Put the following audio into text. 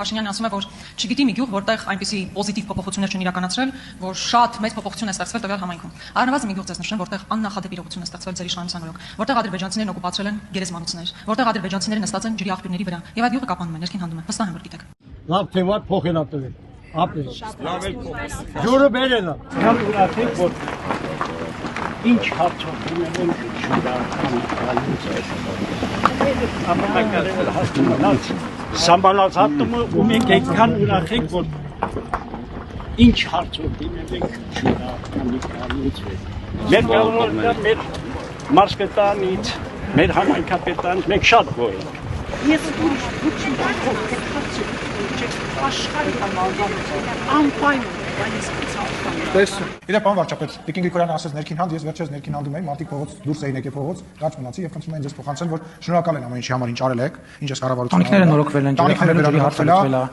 Փաշինյանն ասում է, որ չգիտի մի գյուղ, որտեղ այնպիսի պոզիտիվ փոփոխություններ չեն իրականացրել, որ շատ մեծ փոփոխություն է ստեղծվել տվյալ համայնքում։ Առնվազն մի գյուղ ձեզ նշեմ, որտեղ աննախադեպ իրողություն է ստեղծվել ձեր իշխանության օրոք, որտեղ ադրբեջանցիներն օկուպացրել են գերեզմանոցներ, որտեղ ադրբեջանցիները նստած են ջրի աղբյուրների վրա, եւ այդ գյուղը կապանում է, ներքին հանդում է, վստահ եմ, որ գիտեք։ Լավ թե վատ փոխ են ապրել։ Ապրել։ Լավ էլ փոխ։ Ջուրը բերել է։ Կամ ուրախեք, որ ինչ հարցով ունեն Սամբալացատումը ու մենք այդքան ուրախ ենք, որ ինչ հարցով դիմել ենք շուրականից մեր գավառը, մեր մարզպետանից, մեր համայնքապետանից, մենք շատ գոհ ենք։ Ես ուրիշ ոչինչ աշխարհի անպայման Իրապան վարչապետ, Տիկին Գրիգորյանը ասեց ներքին հանդ, ես վերջերս ներքին հանդում էի, մարդիկ փողոց դուրս էին եկել փողոց, գաց մնացի եւ խնդրում են ինձ փոխանցել, որ շնորհակալ են ամեն ինչի համար, ինչ արել եք, ինչ ես կառավարությունը։ Տանիքները նորոգվել են, ջրի հարցը լուծվել է։